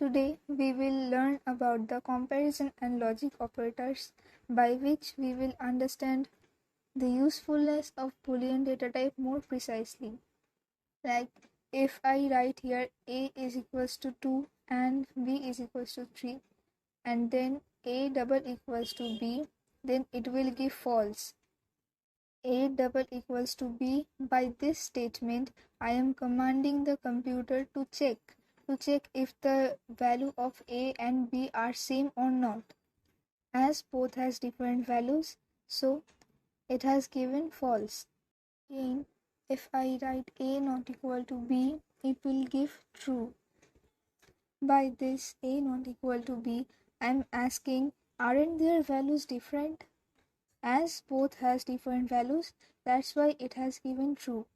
Today we will learn about the comparison and logic operators by which we will understand the usefulness of Boolean data type more precisely. Like if I write here A is equals to 2 and B is equals to 3 and then A double equals to B, then it will give false. A double equals to B. By this statement, I am commanding the computer to check if the value of A and B are same or not. As both has different values, so it has given false. Again, if I write A not equal to B, it will give true. By this A not equal to B, I am asking, aren't their values different? As both has different values, that's why it has given true.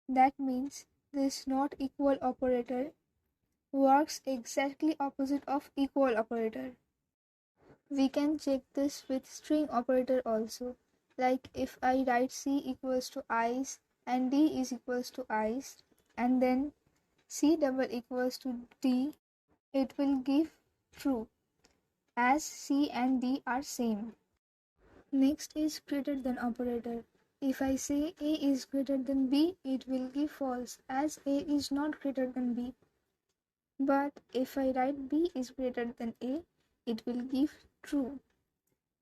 That means this not equal operator works exactly opposite of equal operator. We can check this with string operator also. Like if I write C equals to ice and D is equals to ice and then C double equals to D, it will give true as C and D are same. Next is greater than operator. If I say A is greater than B, it will give false as A is not greater than B. But if I write B is greater than A, it will give true.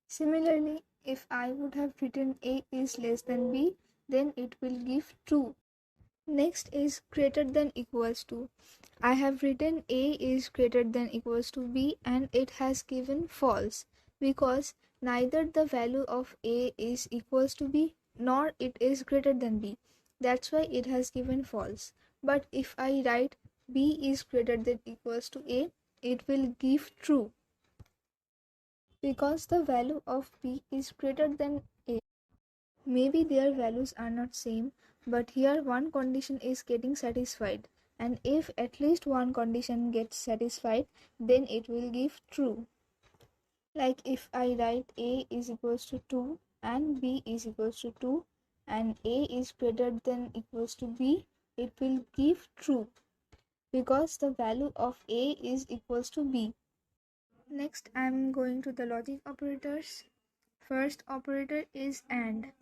Similarly, if I would have written A is less than B, then it will give true. Next is greater than equals to. I have written A is greater than equals to B and it has given false because neither the value of A is equals to B nor it is greater than B. That's why it has given false. But if I write B is greater than equals to A, it will give true because the value of B is greater than A. Maybe their values are not same, but here one condition is getting satisfied, and if at least one condition gets satisfied, then it will give true. Like if I write A is equals to 2 and B is equals to 2 and A is greater than equals to B, it will give true because the value of A is equals to B. Next I am going to the logic operators. First operator is AND.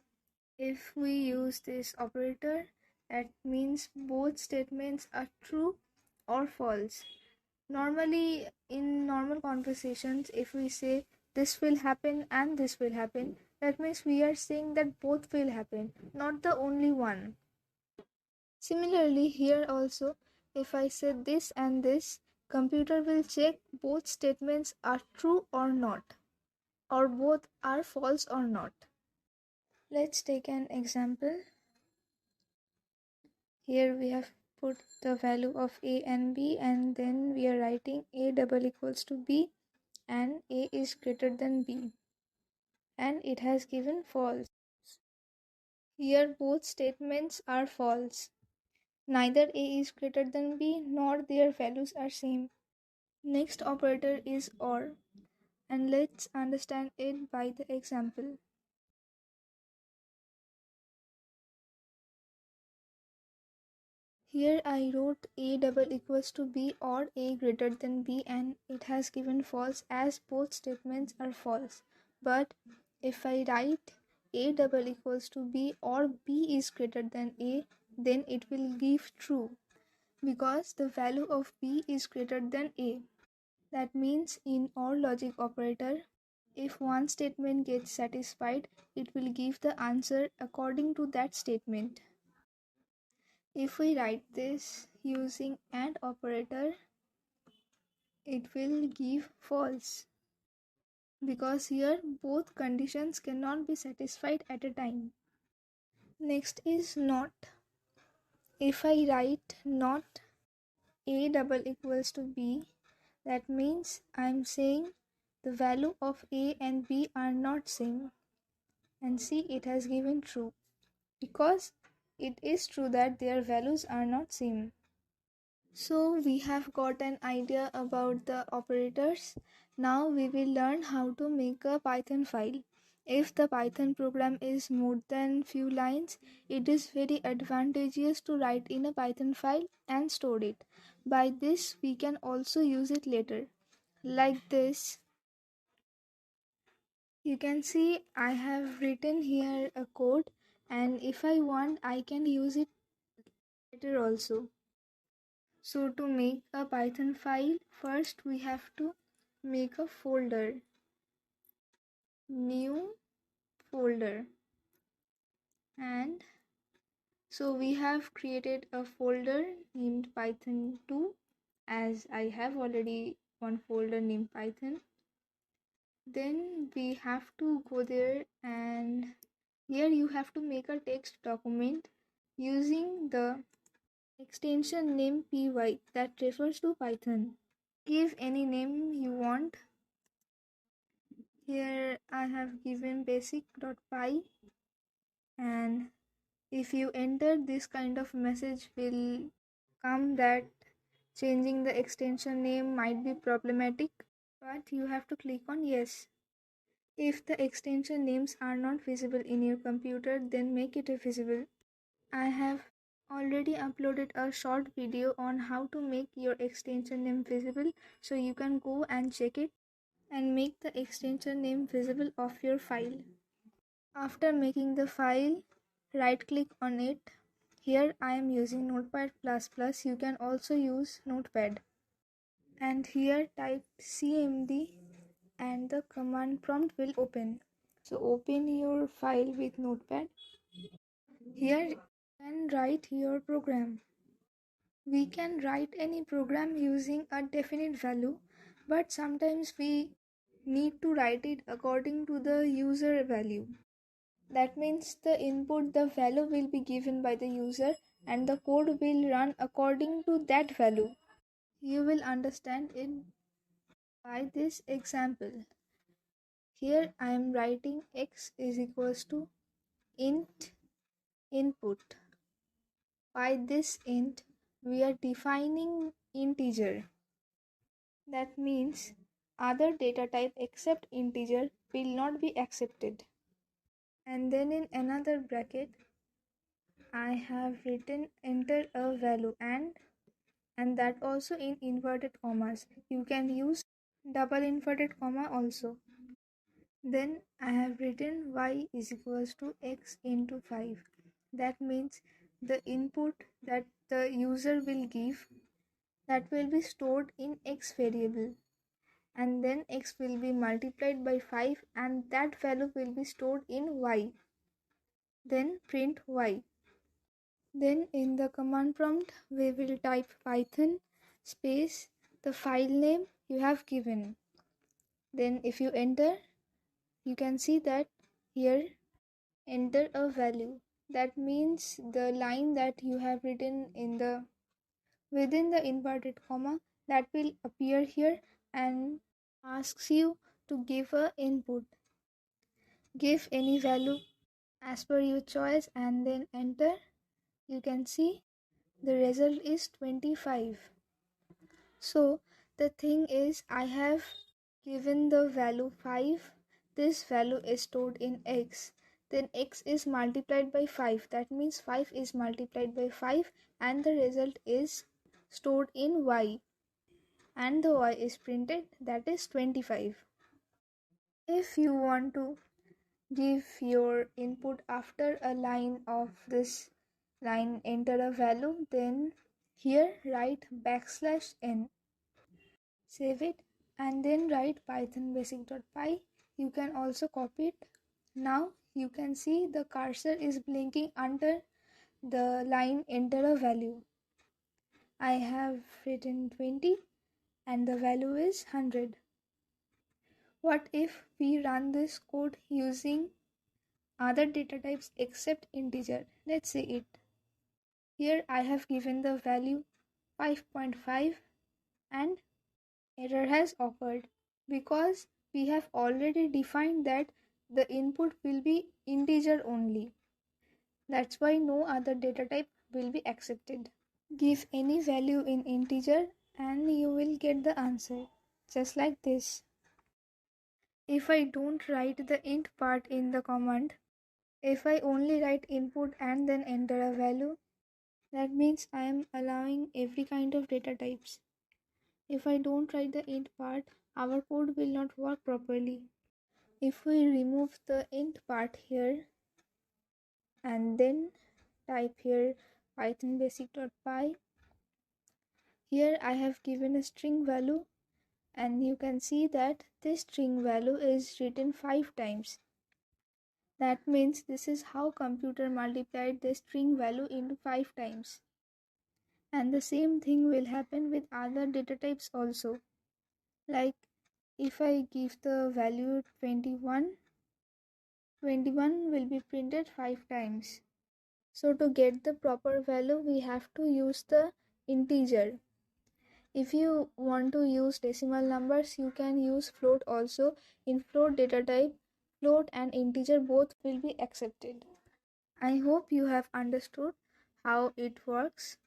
If we use this operator, that means both statements are true or false. Normally, in normal conversations, if we say this will happen and this will happen, that means we are saying that both will happen, not the only one. Similarly, here also, if I say this and this, computer will check both statements are true or not, or both are false or not. Let's take an example. Here we have put the value of A and B and then we are writing A double equals to B and A is greater than B and it has given false. Here both statements are false. Neither A is greater than B nor their values are same. Next operator is OR and let's understand it by the example. Here I wrote A double equals to B or A greater than B and it has given false as both statements are false. But if I write A double equals to B or B is greater than A, then it will give true because the value of B is greater than A. That means in OR logic operator, if one statement gets satisfied, it will give the answer according to that statement. If we write this using AND operator, it will give false because here both conditions cannot be satisfied at a time. Next is NOT. If I write NOT A double equals to B, that means I am saying the value of A and B are not same. And see, it has given true because it is true that their values are not same. So we have got an idea about the operators. Now we will learn how to make a Python file. If the Python program is more than few lines, it is very advantageous to write in a Python file and store it. By this, we can also use it later. Like this, you can see I have written here a code, and if I want, I can use it later also. So to make a Python file, first we have to make a folder, new folder, and so we have created a folder named Python2, as I have already one folder named Python. Then we have to go there, and here you have to make a text document using the extension name py that refers to Python. Give any name you want. Here I have given basic.py, and if you enter, this kind of message will come that changing the extension name might be problematic, but you have to click on yes. If the extension names are not visible in your computer, then make it visible. I have already uploaded a short video on how to make your extension name visible, so you can go and check it and make the extension name visible of your file. After making the file, right click on it. Here I am using Notepad++. You can also use Notepad. And here type cmd and the command prompt will open. So open your file with Notepad. Here you can write your program. We can write any program using a definite value, but sometimes we need to write it according to the user value. That means the input, the value will be given by the user and the code will run according to that value. You will understand it by this example. Here I am writing x is equals to int input. By this int, we are defining integer. That means other data type except integer will not be accepted. And then in another bracket, I have written enter a value and that also in inverted commas. You can use double inverted comma also. Then I have written y is equals to x into 5. That means the input that the user will give, that will be stored in x variable, and then x will be multiplied by 5 and that value will be stored in y. Then print y. Then in the command prompt we will type python space the file name you have given. Then if you enter, you can see that here enter a value. That means the line that you have written in the within the inverted comma, that will appear here and asks you to give a input. Give any value as per your choice and then enter. You can see the result is 25. So the thing is, I have given the value 5. This value is stored in x. Then x is multiplied by 5. That means 5 is multiplied by 5 and the result is stored in y. And the y is printed, that is 25. If you want to give your input after a line of this line enter a value, then here write \n. Save it and then write python basic.py. You can also copy it. Now you can see the cursor is blinking under the line enter a value. I have written 20 and the value is 100. What if we run this code using other data types except integer? Let's see it. Here I have given the value 5.5 and error has occurred because we have already defined that the input will be integer only. That's why no other data type will be accepted. Give any value in integer and you will get the answer, just like this. If I don't write the int part in the command, if I only write input and then enter a value, that means I am allowing every kind of data types. If I don't write the int part, our code will not work properly. If we remove the int part here and then type here python basic.py, here I have given a string value, and you can see that this string value is written 5 times. That means this is how computer multiplied the string value into 5 times. And the same thing will happen with other data types also. Like if I give the value 21, 21 will be printed 5 times. So to get the proper value, we have to use the integer. If you want to use decimal numbers, you can use float also. In float data type, float and integer both will be accepted. I hope you have understood how it works.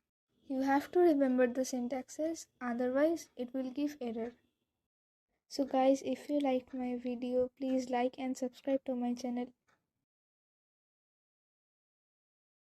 You have to remember the syntaxes, otherwise it will give error. So guys, if you liked my video, please like and subscribe to my channel.